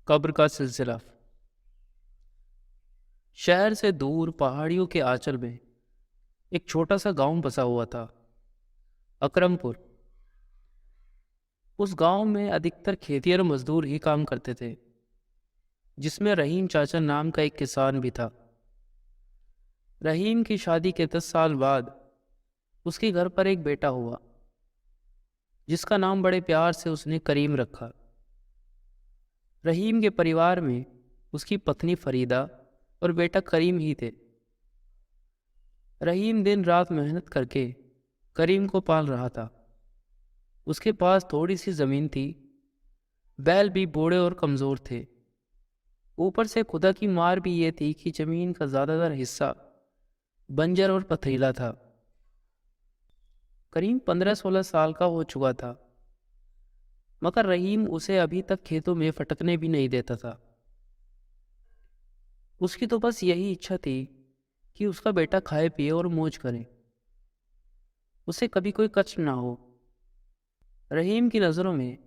कब्र का सिलसिला। शहर से दूर पहाड़ियों के आंचल में एक छोटा सा गांव बसा हुआ था, अकरमपुर। उस गांव में अधिकतर खेतिहर मजदूर ही काम करते थे, जिसमें रहीम चाचा नाम का एक किसान भी था। रहीम की शादी के 10 साल बाद उसके घर पर एक बेटा हुआ, जिसका नाम बड़े प्यार से उसने करीम रखा। रहीम के परिवार में उसकी पत्नी फरीदा और बेटा करीम ही थे। रहीम दिन रात मेहनत करके करीम को पाल रहा था। उसके पास थोड़ी सी ज़मीन थी, बैल भी बूढ़े और कमज़ोर थे। ऊपर से खुदा की मार भी ये थी कि ज़मीन का ज़्यादातर हिस्सा बंजर और पथरीला था। करीम 15-16 साल का हो चुका था, मगर रहीम उसे अभी तक खेतों में फटकने भी नहीं देता था। उसकी तो बस यही इच्छा थी कि उसका बेटा खाए पिए और मौज करे, उसे कभी कोई कष्ट ना हो। रहीम की नज़रों में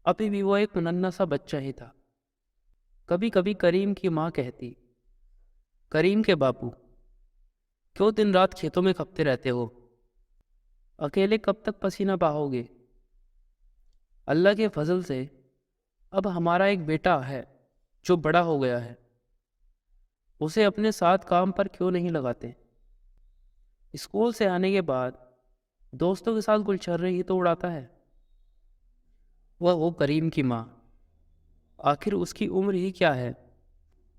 अभी भी वो एक नन्हा सा बच्चा ही था। कभी कभी करीम की माँ कहती, करीम के बापू, क्यों दिन रात खेतों में खपते रहते हो? अकेले कब तक पसीना बहाओगे? अल्लाह के फजल से अब हमारा एक बेटा है जो बड़ा हो गया है, उसे अपने साथ काम पर क्यों नहीं लगाते? स्कूल से आने के बाद दोस्तों के साथ गुलछर्रे ही तो उड़ाता है। वह वो करीम की माँ, आखिर उसकी उम्र ही क्या है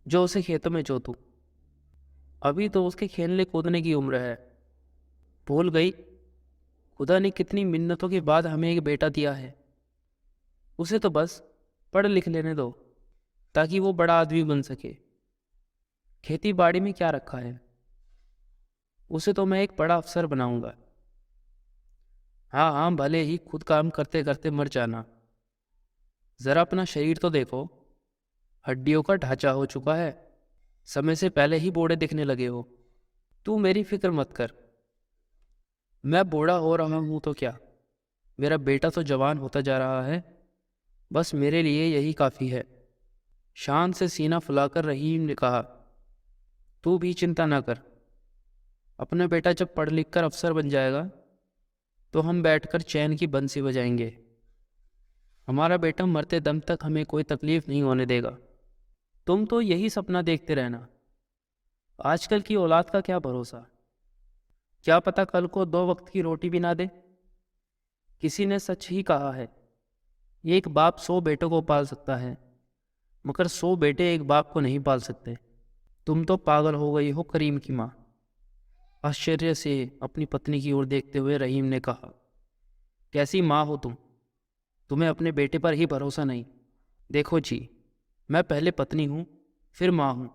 जो उसे खेतों में जोतूं? अभी तो उसके खेलने कूदने की उम्र है। भूल गई खुदा ने कितनी मिन्नतों के बाद हमें एक बेटा दिया है। उसे तो बस पढ़ लिख लेने दो ताकि वो बड़ा आदमी बन सके। खेती बाड़ी में क्या रखा है, उसे तो मैं एक बड़ा अफसर बनाऊंगा। हाँ हाँ, भले ही खुद काम करते करते मर जाना। ज़रा अपना शरीर तो देखो, हड्डियों का ढांचा हो चुका है। समय से पहले ही बूढ़े दिखने लगे हो। तू मेरी फिक्र मत कर, मैं बूढ़ा हो रहा हूँ तो क्या, मेरा बेटा तो जवान होता जा रहा है। बस मेरे लिए यही काफ़ी है। शान से सीना फुलाकर रहीम ने कहा, तू भी चिंता ना कर। अपना बेटा जब पढ़ लिख कर अफसर बन जाएगा तो हम बैठकर चैन की बंसी बजाएंगे। हमारा बेटा मरते दम तक हमें कोई तकलीफ नहीं होने देगा। तुम तो यही सपना देखते रहना। आजकल की औलाद का क्या भरोसा, क्या पता कल को 2 वक्त की रोटी भी ना दे। किसी ने सच ही कहा है, एक बाप 100 बेटों को पाल सकता है, मगर 100 बेटे एक बाप को नहीं पाल सकते। तुम तो पागल हो गई हो करीम की माँ। आश्चर्य से अपनी पत्नी की ओर देखते हुए रहीम ने कहा, कैसी माँ हो तुम? तुम्हें अपने बेटे पर ही भरोसा नहीं। देखो जी, मैं पहले पत्नी हूँ, फिर माँ हूँ।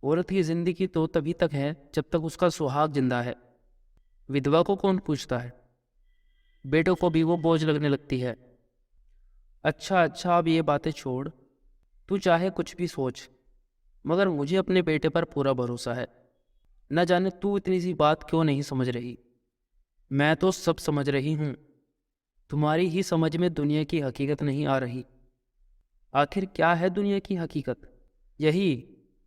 औरत की जिंदगी तो तभी तक है जब तक उसका सुहाग जिंदा है। विधवा को कौन पूछता है? बेटों को भी वो बोझ लगने लगती है। अच्छा अच्छा, अब ये बातें छोड़। तू चाहे कुछ भी सोच, मगर मुझे अपने बेटे पर पूरा भरोसा है। न जाने तू इतनी सी बात क्यों नहीं समझ रही। मैं तो सब समझ रही हूँ, तुम्हारी ही समझ में दुनिया की हकीकत नहीं आ रही। आखिर क्या है दुनिया की हकीकत? यही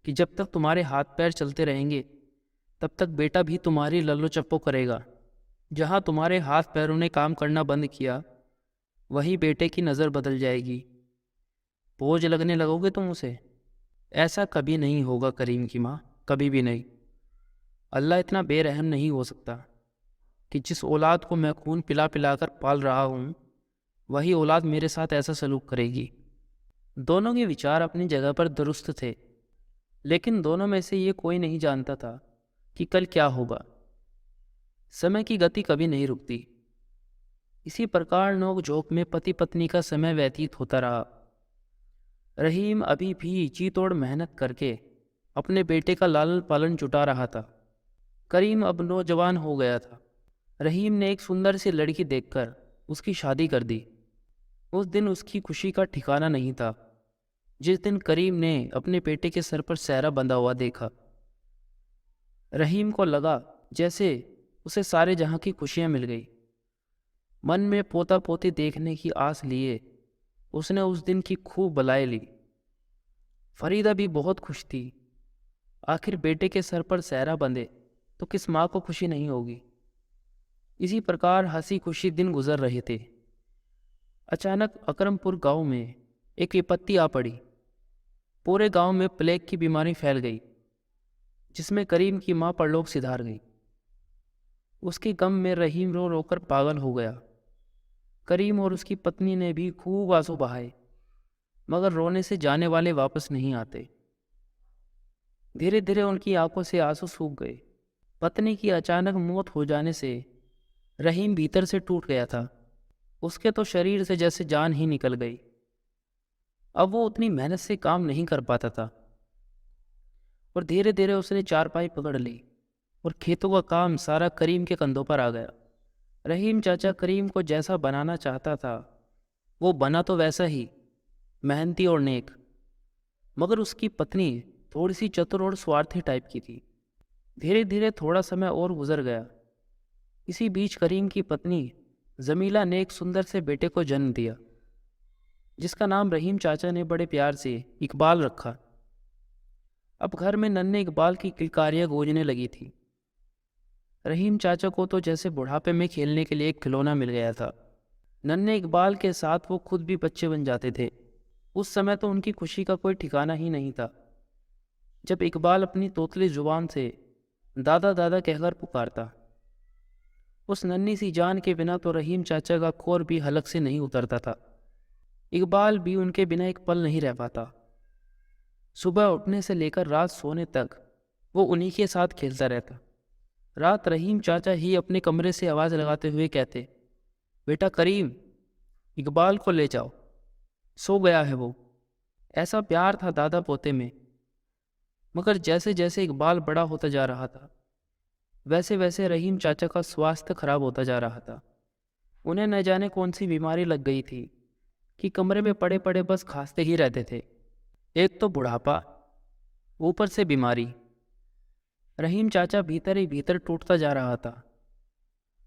कि जब तक तुम्हारे हाथ पैर चलते रहेंगे तब तक बेटा भी तुम्हारी लल्लो चप्पो करेगा। जहाँ तुम्हारे हाथ पैरों ने काम करना बंद किया, वहीं बेटे की नज़र बदल जाएगी। बोझ लगने लगोगे तुम उसे। ऐसा कभी नहीं होगा करीम की माँ, कभी भी नहीं। अल्लाह इतना बेरहम नहीं हो सकता कि जिस औलाद को मैं खून पिला पिला कर पाल रहा हूँ, वही औलाद मेरे साथ ऐसा सलूक करेगी। दोनों के विचार अपनी जगह पर दुरुस्त थे, लेकिन दोनों में से ये कोई नहीं जानता था कि कल क्या होगा। समय की गति कभी नहीं रुकती। इसी प्रकार नोक झोंक में पति पत्नी का समय व्यतीत होता रहा। रहीम अभी भी जी तोड़ मेहनत करके अपने बेटे का लालन पालन जुटा रहा था। करीम अब नौजवान हो गया था। रहीम ने एक सुंदर सी लड़की देखकर उसकी शादी कर दी। उस दिन उसकी खुशी का ठिकाना नहीं था जिस दिन करीम ने अपने बेटे के सर पर सेहरा बंधा हुआ देखा। रहीम को लगा जैसे उसे सारे जहां की खुशियां मिल गई। मन में पोता पोती देखने की आस लिए उसने उस दिन की खूब बलाई ली। फरीदा भी बहुत खुश थी। आखिर बेटे के सर पर सेहरा बंधे तो किस माँ को खुशी नहीं होगी। इसी प्रकार हंसी खुशी दिन गुजर रहे थे। अचानक अकरमपुर गांव में एक विपत्ति आ पड़ी। पूरे गांव में प्लेग की बीमारी फैल गई, जिसमें करीम की माँ परलोक सिधार गई। उसके गम में रहीम रो रोकर पागल हो गया। करीम और उसकी पत्नी ने भी खूब आंसू बहाए, मगर रोने से जाने वाले वापस नहीं आते। धीरे धीरे उनकी आंखों से आंसू सूख गए। पत्नी की अचानक मौत हो जाने से रहीम भीतर से टूट गया था। उसके तो शरीर से जैसे जान ही निकल गई। अब वो उतनी मेहनत से काम नहीं कर पाता था और धीरे धीरे उसने चारपाई पकड़ ली और खेतों का काम सारा करीम के कंधों पर आ गया। रहीम चाचा करीम को जैसा बनाना चाहता था वो बना तो वैसा ही, मेहनती और नेक। मगर उसकी पत्नी थोड़ी सी चतुर और स्वार्थी टाइप की थी। धीरे धीरे थोड़ा समय और गुजर गया। इसी बीच करीम की पत्नी जमीला ने एक सुंदर से बेटे को जन्म दिया, जिसका नाम रहीम चाचा ने बड़े प्यार से इकबाल रखा। अब घर में नन्हे इकबाल की किलकारियां गूंजने लगी थी। रहीम चाचा को तो जैसे बुढ़ापे में खेलने के लिए एक खिलौना मिल गया था। नन्हे इकबाल के साथ वो खुद भी बच्चे बन जाते थे। उस समय तो उनकी खुशी का कोई ठिकाना ही नहीं था। जब इकबाल अपनी तोतली जुबान से दादा दादा कहकर पुकारता, उस नन्ही सी जान के बिना तो रहीम चाचा का कोर भी हलक से नहीं उतरता था। इकबाल भी उनके बिना एक पल नहीं रह पाता। सुबह उठने से लेकर रात सोने तक वो उन्हीं के साथ खेलता रहता। रात रहीम चाचा ही अपने कमरे से आवाज़ लगाते हुए कहते, बेटा करीम, इकबाल को ले जाओ, सो गया है वो। ऐसा प्यार था दादा पोते में। मगर जैसे जैसे इकबाल बड़ा होता जा रहा था, वैसे वैसे रहीम चाचा का स्वास्थ्य खराब होता जा रहा था। उन्हें न जाने कौन सी बीमारी लग गई थी कि कमरे में पड़े पड़े बस खांसते ही रहते थे। एक तो बुढ़ापा, ऊपर से बीमारी। रहीम चाचा भीतर ही भीतर टूटता जा रहा था।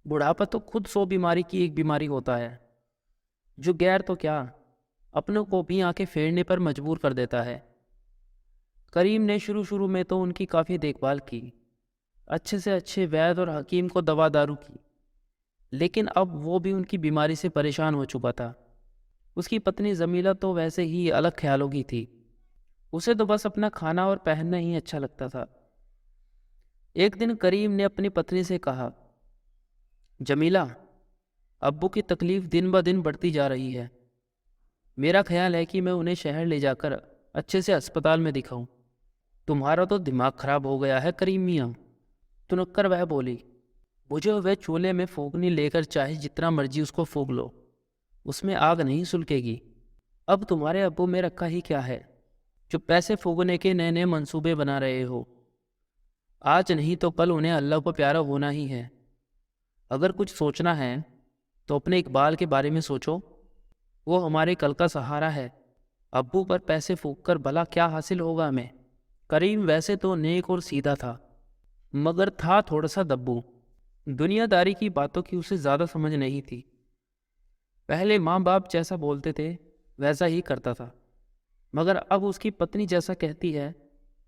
बुढ़ापा तो खुद 100 बीमारी की एक बीमारी होता है, जो गैर तो क्या, अपनों को भी आंखें फेरने पर मजबूर कर देता है। करीम ने शुरू शुरू में तो उनकी काफ़ी देखभाल की, अच्छे से अच्छे वैद्य और हकीम को दवा दारू की, लेकिन अब वो भी उनकी बीमारी से परेशान हो चुका था। उसकी पत्नी जमीला तो वैसे ही अलग ख्यालों की थी। उसे तो बस अपना खाना और पहनना ही अच्छा लगता था। एक दिन करीम ने अपनी पत्नी से कहा, जमीला, अब्बू की तकलीफ दिन ब दिन बढ़ती जा रही है। मेरा ख्याल है कि मैं उन्हें शहर ले जाकर अच्छे से अस्पताल में दिखाऊं। तुम्हारा तो दिमाग खराब हो गया है करीम मियाँ, तुनक्कर वह बोली। मुझे वह चूल्हे में फूंकनी लेकर चाहे जितना मर्जी उसको फूंक लो, उसमें आग नहीं सुलगेगी। अब तुम्हारे अब्बू में रखा ही क्या है जो पैसे फूंकने के नए नए मंसूबे बना रहे हो। आज नहीं तो कल उन्हें अल्लाह को प्यारा होना ही है। अगर कुछ सोचना है तो अपने इकबाल के बारे में सोचो। वो हमारे कल का सहारा है। अब्बू पर पैसे फूंक कर भला क्या हासिल होगा हमें। करीम वैसे तो नेक और सीधा था, मगर था थोड़ा सा दब्बू। दुनियादारी की बातों की उसे ज़्यादा समझ नहीं थी। पहले माँ बाप जैसा बोलते थे वैसा ही करता था, मगर अब उसकी पत्नी जैसा कहती है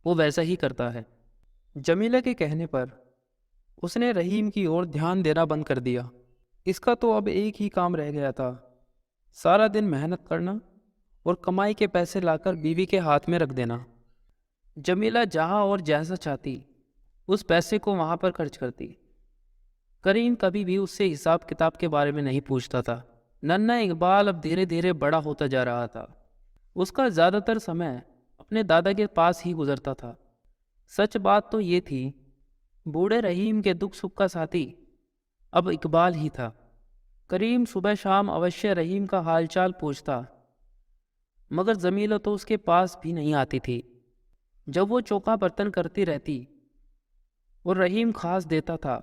वो वैसा ही करता है। जमीला के कहने पर उसने रहीम की ओर ध्यान देना बंद कर दिया। इसका तो अब एक ही काम रह गया था, सारा दिन मेहनत करना और कमाई के पैसे लाकर बीवी के हाथ में रख देना। जमीला जहाँ और जैसा चाहती उस पैसे को वहाँ पर खर्च करती। करीम कभी भी उससे हिसाब किताब के बारे में नहीं पूछता था। नन्हा इकबाल अब धीरे धीरे बड़ा होता जा रहा था। उसका ज़्यादातर समय अपने दादा के पास ही गुजरता था। सच बात तो ये थी, बूढ़े रहीम के दुख सुख का साथी अब इकबाल ही था। करीम सुबह शाम अवश्य रहीम का हालचाल पूछता, मगर जमीला तो उसके पास भी नहीं आती थी। जब वो चौका बर्तन करती रहती और रहीम खास देता था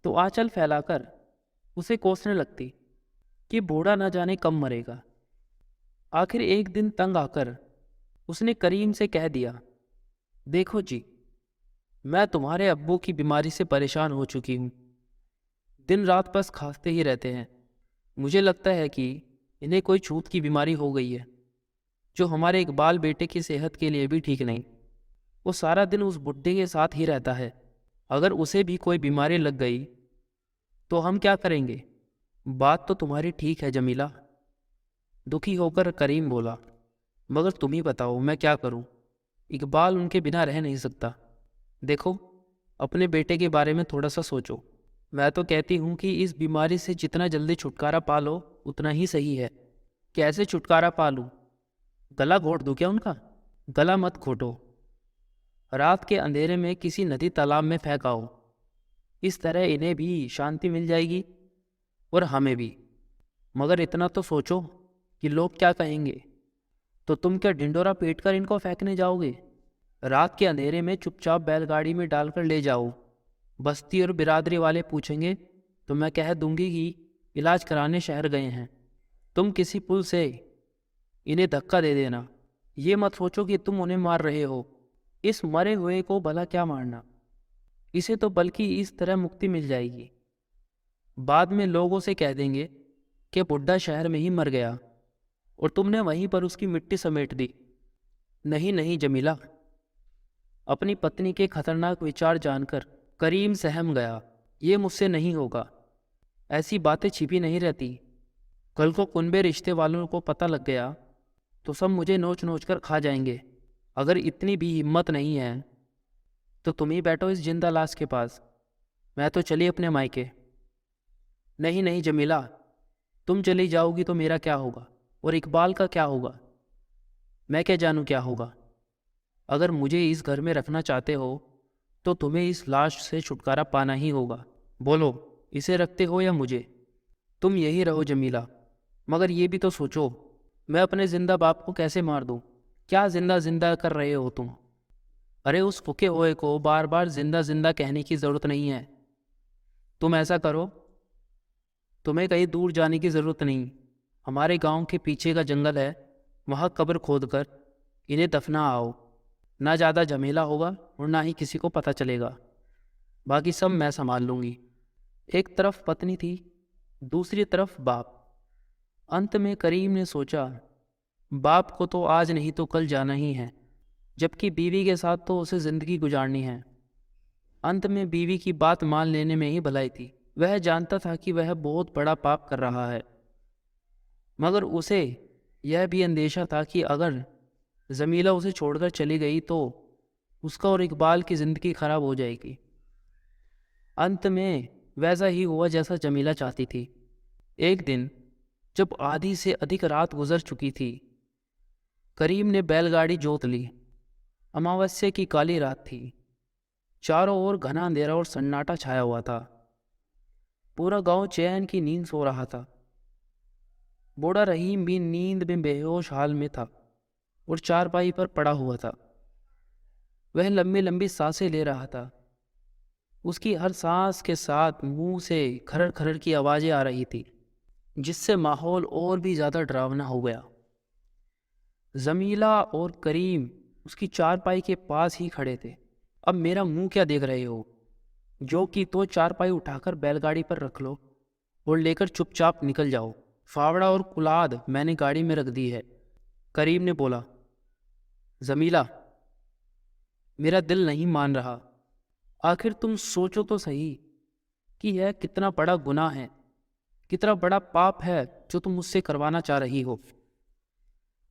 तो आंचल फैलाकर उसे कोसने लगती कि बूढ़ा न जाने कब मरेगा। आखिर एक दिन तंग आकर उसने करीम से कह दिया, देखो जी, मैं तुम्हारे अब्बू की बीमारी से परेशान हो चुकी हूँ। दिन रात बस खांसते ही रहते हैं। मुझे लगता है कि इन्हें कोई छूत की बीमारी हो गई है, जो हमारे इकबाल बेटे की सेहत के लिए भी ठीक नहीं। वो सारा दिन उस बुड्ढे के साथ ही रहता है। अगर उसे भी कोई बीमारी लग गई तो हम क्या करेंगे? बात तो तुम्हारी ठीक है जमीला, दुखी होकर करीम बोला। मगर तुम ही बताओ मैं क्या करूं? इकबाल उनके बिना रह नहीं सकता। देखो, अपने बेटे के बारे में थोड़ा सा सोचो। मैं तो कहती हूँ कि इस बीमारी से जितना जल्दी छुटकारा पा लो उतना ही सही है। कैसे छुटकारा पा लूँ? गला घोट दूँ क्या उनका? गला मत घोटो, रात के अंधेरे में किसी नदी तालाब में फेंकाओ। इस तरह इन्हें भी शांति मिल जाएगी और हमें भी। मगर इतना तो सोचो कि लोग क्या कहेंगे। तो तुम क्या ढिंडोरा पीट कर इनको फेंकने जाओगे? रात के अंधेरे में चुपचाप बैलगाड़ी में डालकर ले जाओ। बस्ती और बिरादरी वाले पूछेंगे तो मैं कह दूंगी कि इलाज कराने शहर गए हैं। तुम किसी पुल से इन्हें धक्का दे देना। ये मत सोचो कि तुम उन्हें मार रहे हो। इस मरे हुए को भला क्या मारना? इसे तो बल्कि इस तरह मुक्ति मिल जाएगी। बाद में लोग उसे कह देंगे कि बुड्ढा शहर में ही मर गया और तुमने वहीं पर उसकी मिट्टी समेट दी। नहीं नहीं जमीला, अपनी पत्नी के खतरनाक विचार जानकर करीम सहम गया। ये मुझसे नहीं होगा। ऐसी बातें छिपी नहीं रहती। कल को कुनबे रिश्ते वालों को पता लग गया तो सब मुझे नोच नोच कर खा जाएंगे। अगर इतनी भी हिम्मत नहीं है तो तुम ही बैठो इस जिंदा लाश के पास। मैं तो चली अपने मायके। नहीं नहीं जमीला, तुम चली जाओगी तो मेरा क्या होगा और इकबाल का क्या होगा? मैं क्या जानूं क्या होगा। अगर मुझे इस घर में रखना चाहते हो तो तुम्हें इस लाश से छुटकारा पाना ही होगा। बोलो, इसे रखते हो या मुझे? तुम यही रहो जमीला। मगर ये भी तो सोचो, मैं अपने जिंदा बाप को कैसे मार दूं? क्या जिंदा जिंदा कर रहे हो तुम? अरे उस फुके हुए को बार बार जिंदा जिंदा कहने की ज़रूरत नहीं है। तुम ऐसा करो, तुम्हें कहीं दूर जाने की ज़रूरत नहीं। हमारे गांव के पीछे का जंगल है, वहाँ कब्र खोद कर इन्हें दफना आओ। ना ज़्यादा झमेला होगा और ना ही किसी को पता चलेगा। बाकी सब मैं संभाल लूँगी। एक तरफ पत्नी थी, दूसरी तरफ बाप। अंत में करीम ने सोचा, बाप को तो आज नहीं तो कल जाना ही है, जबकि बीवी के साथ तो उसे ज़िंदगी गुजारनी है। अंत में बीवी की बात मान लेने में ही भलाई थी। वह जानता था कि वह बहुत बड़ा पाप कर रहा है, मगर उसे यह भी अंदेशा था कि अगर जमीला उसे छोड़कर चली गई तो उसका और इकबाल की ज़िंदगी खराब हो जाएगी। अंत में वैसा ही हुआ जैसा जमीला चाहती थी। एक दिन जब आधी से अधिक रात गुजर चुकी थी, करीम ने बैलगाड़ी जोत ली। अमावस्या की काली रात थी। चारों ओर घना अंधेरा और सन्नाटा छाया हुआ था। पूरा गांव चैन की नींद सो रहा था। बूढ़ा रहीम भी नींद में बेहोश हाल में था और चारपाई पर पड़ा हुआ था। वह लंबी लंबी सांसें ले रहा था। उसकी हर सांस के साथ मुंह से खरर खरर की आवाज़ें आ रही थी, जिससे माहौल और भी ज़्यादा डरावना हो गया। जमीला और करीम उसकी चारपाई के पास ही खड़े थे। अब मेरा मुंह क्या देख रहे हो? जो कि तो चारपाई उठाकर बैलगाड़ी पर रख लो और लेकर चुपचाप निकल जाओ। फावड़ा और कुलाद मैंने गाड़ी में रख दी है। करीम ने बोला। जमीला, मेरा दिल नहीं मान रहा। आखिर तुम सोचो तो सही कि यह कितना बड़ा गुनाह है, कितना बड़ा पाप है जो तुम मुझसे करवाना चाह रही हो।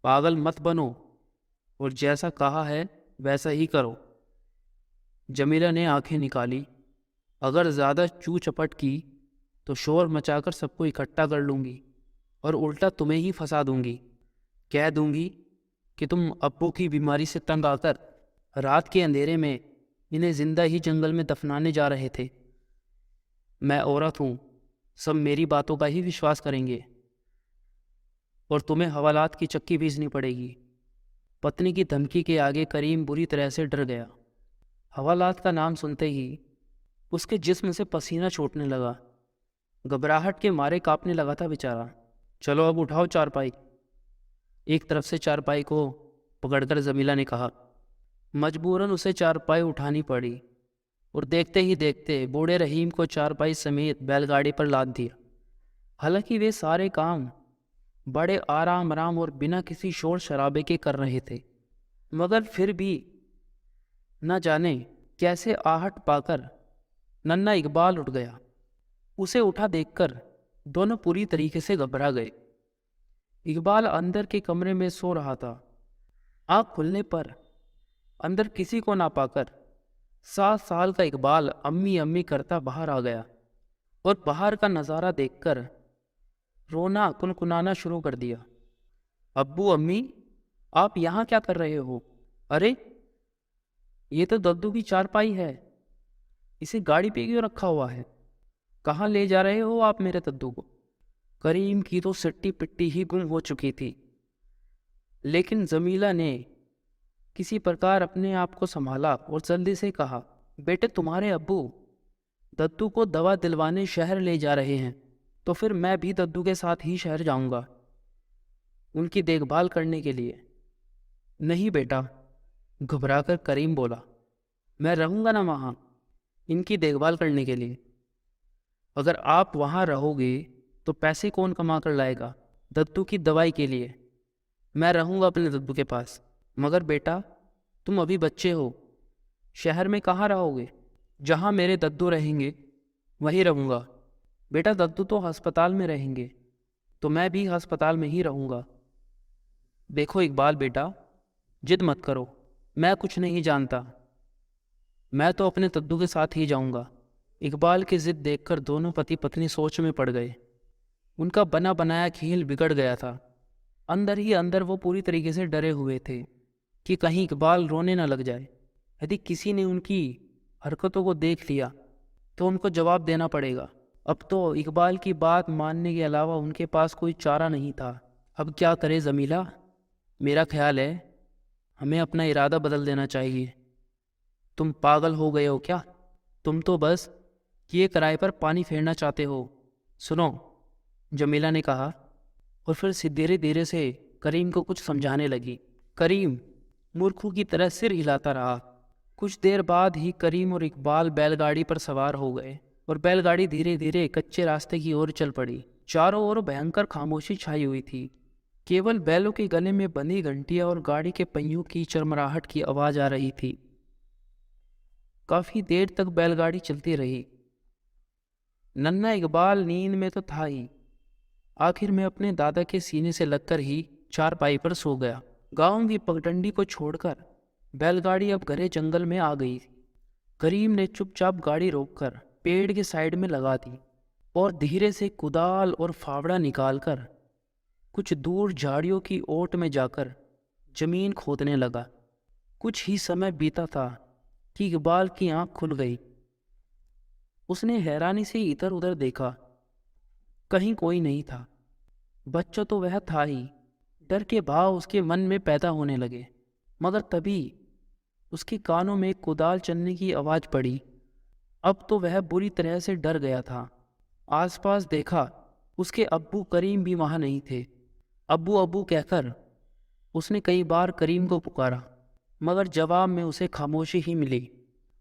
पागल मत बनो और जैसा कहा है वैसा ही करो। जमीला ने आंखें निकाली। अगर ज़्यादा चू चपट की तो शोर मचाकर सबको इकट्ठा कर लूँगी और उल्टा तुम्हें ही फंसा दूँगी। कह दूँगी कि तुम अब्बू की बीमारी से तंग आकर रात के अंधेरे में इन्हें जिंदा ही जंगल में दफनाने जा रहे थे। मैं औरत हूँ, सब मेरी बातों का ही विश्वास करेंगे और तुम्हें हवालात की चक्की पीसनी पड़ेगी। पत्नी की धमकी के आगे करीम बुरी तरह से डर गया। हवालात का नाम सुनते ही उसके जिस्म से पसीना छूटने लगा। घबराहट के मारे कांपने लगा था बेचारा। चलो अब उठाओ चारपाई, एक तरफ से चारपाई को पकड़कर जमीला ने कहा। मजबूरन उसे चारपाई उठानी पड़ी और देखते ही देखते बूढ़े रहीम को चारपाई समेत बैलगाड़ी पर लाद दिया। हालांकि वे सारे काम बड़े आराम आराम और बिना किसी शोर शराबे के कर रहे थे, मगर फिर भी न जाने कैसे आहट पाकर नन्ना इकबाल उठ गया। उसे उठा देखकर दोनों पूरी तरीके से घबरा गए। इकबाल अंदर के कमरे में सो रहा था। आँख खुलने पर अंदर किसी को ना पाकर 7 साल का इकबाल अम्मी अम्मी करता बाहर आ गया और बाहर का नज़ारा देखकर रोना कुनकुनाना शुरू कर दिया। अब्बू अम्मी, आप यहाँ क्या कर रहे हो? अरे, ये तो दद्दू की चारपाई है, इसे गाड़ी पे क्यों रखा हुआ है? कहाँ ले जा रहे हो आप मेरे दद्दू को? करीम की तो सिट्टी पिट्टी ही गुम हो चुकी थी, लेकिन जमीला ने किसी प्रकार अपने आप को संभाला और जल्दी से कहा, बेटे तुम्हारे अब्बू दद्दू को दवा दिलवाने शहर ले जा रहे हैं, तो फिर मैं भी दद्दू के साथ ही शहर जाऊंगा उनकी देखभाल करने के लिए। नहीं बेटा, घबराकर करीम बोला, मैं रहूंगा ना वहाँ इनकी देखभाल करने के लिए। अगर आप वहाँ रहोगे तो पैसे कौन कमा कर लाएगा दद्दू की दवाई के लिए? मैं रहूंगा अपने दद्दू के पास। मगर बेटा, तुम अभी बच्चे हो, शहर में कहाँ रहोगे? जहाँ मेरे दद्दू रहेंगे वहीं रहूँगा। बेटा, दद्दू तो अस्पताल में रहेंगे, तो मैं भी अस्पताल में ही रहूँगा। देखो इकबाल बेटा, जिद मत करो, मैं कुछ नहीं जानता, मैं तो अपने दद्दू के साथ ही जाऊँगा। इकबाल की जिद देखकर दोनों पति पत्नी सोच में पड़ गए। उनका बना बनाया खेल बिगड़ गया था। अंदर ही अंदर वो पूरी तरीके से डरे हुए थे कि कहीं इकबाल रोने न लग जाए। यदि किसी ने उनकी हरकतों को देख लिया तो उनको जवाब देना पड़ेगा। अब तो इकबाल की बात मानने के अलावा उनके पास कोई चारा नहीं था। अब क्या करे जमीला? मेरा ख्याल है हमें अपना इरादा बदल देना चाहिए। तुम पागल हो गए हो क्या? तुम तो बस ये किराए पर पानी फेरना चाहते हो। सुनो, जमीला ने कहा और फिर धीरे धीरे से करीम को कुछ समझाने लगी। करीम मूर्खों की तरह सिर हिलाता रहा। कुछ देर बाद ही करीम और इकबाल बैलगाड़ी पर सवार हो गए और बैलगाड़ी धीरे धीरे कच्चे रास्ते की ओर चल पड़ी। चारों ओर भयंकर खामोशी छाई हुई थी। केवल बैलों के गले में बंधी घंटियां और गाड़ी के पहियों की चरमराहट की आवाज आ रही थी। काफी देर तक बैलगाड़ी चलती रही। नन्ना इकबाल नींद में तो था ही, आखिर में अपने दादा के सीने से लगकर ही चारपाई पर सो गया। गांव की पगडंडी को छोड़कर बैलगाड़ी अब घने जंगल में आ गई थी। करीम ने चुपचाप गाड़ी रोककर पेड़ के साइड में लगा दी और धीरे से कुदाल और फावड़ा निकालकर कुछ दूर झाड़ियों की ओट में जाकर जमीन खोदने लगा। कुछ ही समय बीता था कि इकबाल की आंख खुल गई। उसने हैरानी से इधर उधर देखा, कहीं कोई नहीं था। बच्चा तो वह था ही। डर के भाव उसके मन में पैदा होने लगे। मगर तभी उसके कानों में कुदाल चलने की आवाज पड़ी। अब तो वह बुरी तरह से डर गया था। आसपास देखा, उसके अब्बू करीम भी वहां नहीं थे। अब्बू अब्बू कहकर उसने कई बार करीम को पुकारा, मगर जवाब में उसे खामोशी ही मिली।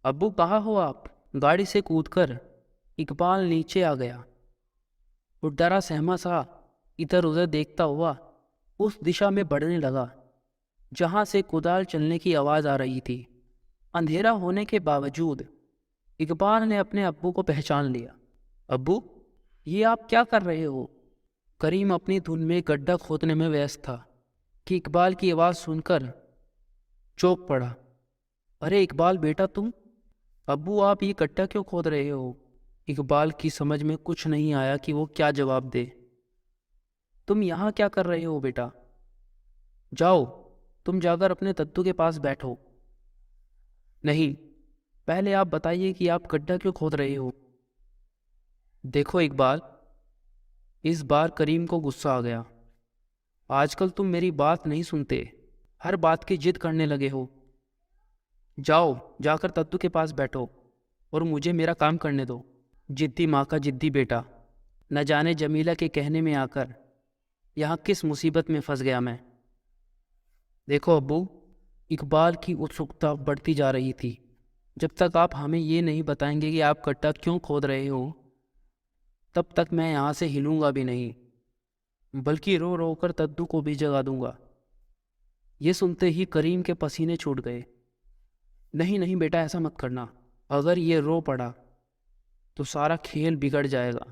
अब्बू कहाँ हो आप? गाड़ी से कूदकर इकबाल नीचे आ गया और डरा सहमा सा इधर उधर देखता हुआ उस दिशा में बढ़ने लगा जहां से कुदाल चलने की आवाज आ रही थी। अंधेरा होने के बावजूद इकबाल ने अपने अब्बू को पहचान लिया। अब्बू, ये आप क्या कर रहे हो? करीम अपनी धुन में गड्ढा खोदने में व्यस्त था कि इकबाल की आवाज सुनकर चौंक पड़ा। अरे इकबाल बेटा, तुम? अब्बू, आप ये गड्ढा क्यों खोद रहे हो? इकबाल की समझ में कुछ नहीं आया कि वो क्या जवाब दे। तुम यहाँ क्या कर रहे हो बेटा? जाओ, तुम जाकर अपने दद्दू के पास बैठो। नहीं, पहले आप बताइए कि आप गड्ढा क्यों खोद रहे हो? देखो इकबाल, इस बार करीम को गुस्सा आ गया। आजकल तुम मेरी बात नहीं सुनते, हर बात की जिद करने लगे हो। जाओ, जाकर दद्दू के पास बैठो और मुझे मेरा काम करने दो। जिद्दी माँ का जिद्दी बेटा, न जाने जमीला के कहने में आकर यहाँ किस मुसीबत में फंस गया मैं। देखो अब्बू, इकबाल की उत्सुकता बढ़ती जा रही थी। जब तक आप हमें ये नहीं बताएंगे कि आप गड्ढा क्यों खोद रहे हो, तब तक मैं यहाँ से हिलूंगा भी नहीं। बल्कि रो रो कर दद्दू को भी जगा दूंगा। ये सुनते ही करीम के पसीने छूट गए। नहीं नहीं बेटा, ऐसा मत करना। अगर ये रो पड़ा तो सारा खेल बिगड़ जाएगा।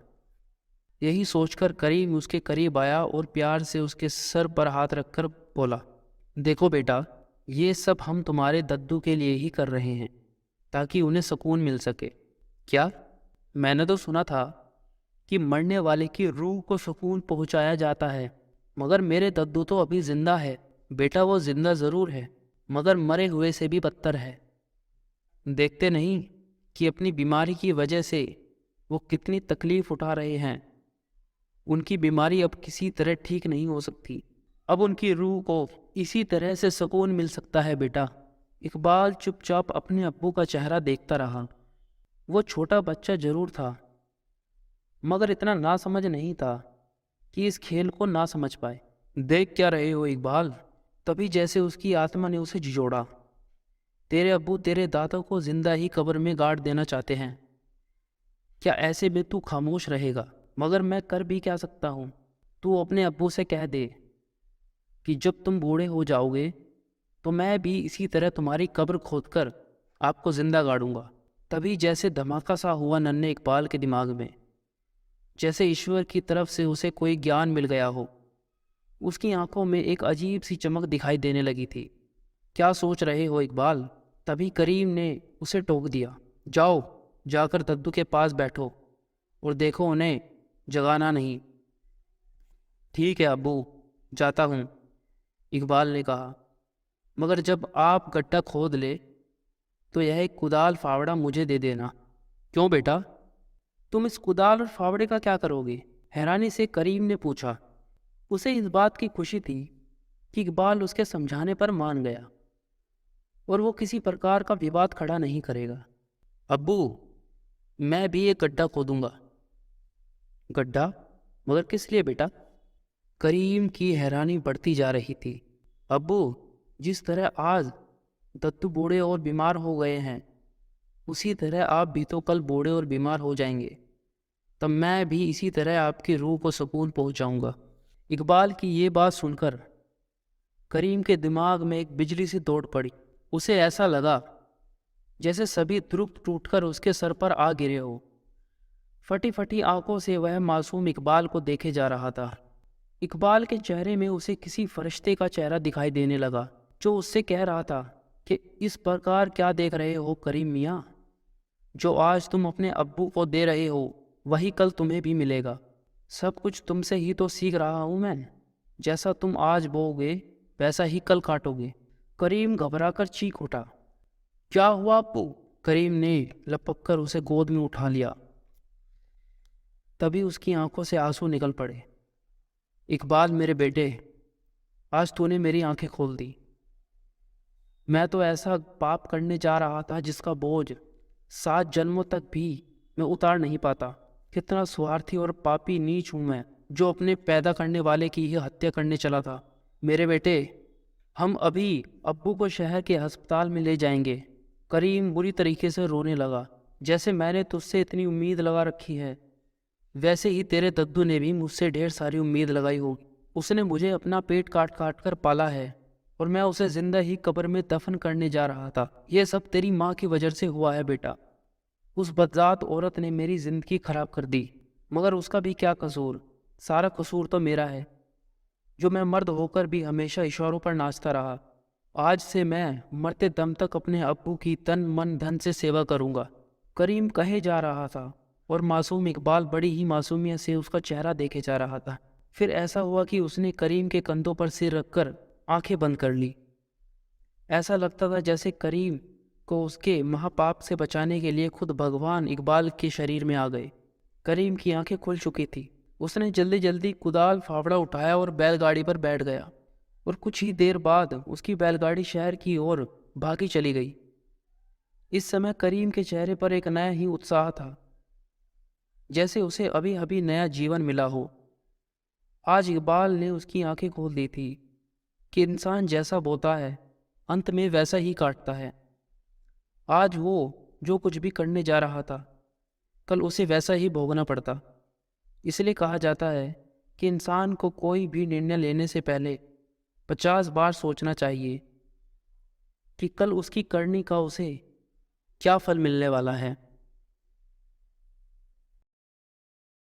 यही सोचकर करीम उसके करीब आया और प्यार से उसके सर पर हाथ रखकर बोला, देखो बेटा, ये सब हम तुम्हारे दद्दू के लिए ही कर रहे हैं, ताकि उन्हें सुकून मिल सके। क्या? मैंने तो सुना था कि मरने वाले की रूह को सुकून पहुंचाया जाता है, मगर मेरे दद्दू तो अभी जिंदा है। बेटा, वो जिंदा ज़रूर है, मगर मरे हुए से भी बदतर है। देखते नहीं कि अपनी बीमारी की वजह से वो कितनी तकलीफ़ उठा रहे हैं। उनकी बीमारी अब किसी तरह ठीक नहीं हो सकती। अब उनकी रूह को इसी तरह से सुकून मिल सकता है। बेटा, इकबाल चुपचाप अपने अब्बू का चेहरा देखता रहा। वो छोटा बच्चा जरूर था, मगर इतना नासमझ नहीं था कि इस खेल को ना समझ पाए। देख क्या रहे हो इकबाल? तभी जैसे उसकी आत्मा ने उसे झिझोड़ा। तेरे अब्बू तेरे दादा को जिंदा ही कब्र में गाड़ देना चाहते हैं। क्या ऐसे में तू खामोश रहेगा? मगर मैं कर भी क्या सकता हूँ? तू अपने अब्बू से कह दे कि जब तुम बूढ़े हो जाओगे तो मैं भी इसी तरह तुम्हारी कब्र खोदकर आपको जिंदा गाड़ूंगा। तभी जैसे धमाका सा हुआ नन्हे इकबाल के दिमाग में, जैसे ईश्वर की तरफ से उसे कोई ज्ञान मिल गया हो। उसकी आंखों में एक अजीब सी चमक दिखाई देने लगी थी। क्या सोच रहे हो इकबाल? तभी करीम ने उसे टोक दिया, जाओ जाकर दद्दू के पास बैठो और देखो उन्हें जगाना नहीं। ठीक है अब्बू, जाता हूँ, इकबाल ने कहा। मगर जब आप गड्ढा खोद ले तो यह एक कुदाल फावड़ा मुझे दे देना। क्यों बेटा? तुम इस कुदाल और फावड़े का क्या करोगे? हैरानी से करीम ने पूछा। उसे इस बात की खुशी थी कि इकबाल उसके समझाने पर मान गया और वो किसी प्रकार का विवाद खड़ा नहीं करेगा। अब्बू, मैं भी एक गड्ढा खोदूंगा। गड्ढा? मगर किस लिए बेटा? करीम की हैरानी बढ़ती जा रही थी। अब्बू, जिस तरह आज दत्तू बूढ़े और बीमार हो गए हैं, उसी तरह आप भी तो कल बूढ़े और बीमार हो जाएंगे। तब मैं भी इसी तरह आपकी रूह को सुकून पहुंचाऊंगा। इकबाल की ये बात सुनकर करीम के दिमाग में एक बिजली सी दौड़ पड़ी। उसे ऐसा लगा जैसे सभी ध्रुव टूटकर उसके सर पर आ गिरे हो। फटी फटी आंखों से वह मासूम इकबाल को देखे जा रहा था। इकबाल के चेहरे में उसे किसी फरिश्ते का चेहरा दिखाई देने लगा, जो उससे कह रहा था कि इस प्रकार क्या देख रहे हो करीम मियाँ? जो आज तुम अपने अब्बू को दे रहे हो वही कल तुम्हें भी मिलेगा। सब कुछ तुमसे ही तो सीख रहा हूँ मैं। जैसा तुम आज बोओगे वैसा ही कल काटोगे। करीम घबराकर चीख उठा। क्या हुआ अब्बू? करीम ने लपक कर उसे गोद में उठा लिया। तभी उसकी आंखों से आंसू निकल पड़े। इकबाल मेरे बेटे, आज तूने मेरी आंखें खोल दी। मैं तो ऐसा पाप करने जा रहा था जिसका बोझ 7 जन्मों तक भी मैं उतार नहीं पाता। कितना स्वार्थी और पापी नीच हूं मैं, जो अपने पैदा करने वाले की ही हत्या करने चला था। मेरे बेटे, हम अभी अब्बू को शहर के अस्पताल में ले जाएंगे। करीम बुरी तरीके से रोने लगा। जैसे मैंने तुझसे इतनी उम्मीद लगा रखी है, वैसे ही तेरे दद्दू ने भी मुझसे ढेर सारी उम्मीद लगाई होगी। उसने मुझे अपना पेट काट काट कर पाला है और मैं उसे जिंदा ही कब्र में दफन करने जा रहा था। यह सब तेरी माँ की वजह से हुआ है बेटा। उस बदजात औरत ने मेरी जिंदगी खराब कर दी, मगर उसका भी क्या कसूर? सारा कसूर तो मेरा है, जो मैं मर्द होकर भी हमेशा इशारों पर नाचता रहा। आज से मैं मरते दम तक अपने अब्बू की तन मन धन से सेवा करूंगा। करीम कहे जा रहा था और मासूम इकबाल बड़ी ही मासूमियत से उसका चेहरा देखे जा रहा था। फिर ऐसा हुआ कि उसने करीम के कंधों पर सिर रखकर आंखें बंद कर ली। ऐसा लगता था जैसे करीम को उसके महापाप से बचाने के लिए खुद भगवान इकबाल के शरीर में आ गए। करीम की आंखें खुल चुकी थी। उसने जल्दी जल्दी कुदाल फावड़ा उठाया और बैलगाड़ी पर बैठ गया और कुछ ही देर बाद उसकी बैलगाड़ी शहर की ओर भागी चली गई। इस समय करीम के चेहरे पर एक नया ही उत्साह था, जैसे उसे अभी अभी नया जीवन मिला हो। आज इकबाल ने उसकी आंखें खोल दी थी कि इंसान जैसा बोता है अंत में वैसा ही काटता है। आज वो जो कुछ भी करने जा रहा था कल उसे वैसा ही भोगना पड़ता। इसलिए कहा जाता है कि इंसान को कोई भी निर्णय लेने से पहले 50 बार सोचना चाहिए कि कल उसकी करनी का उसे क्या फल मिलने वाला है।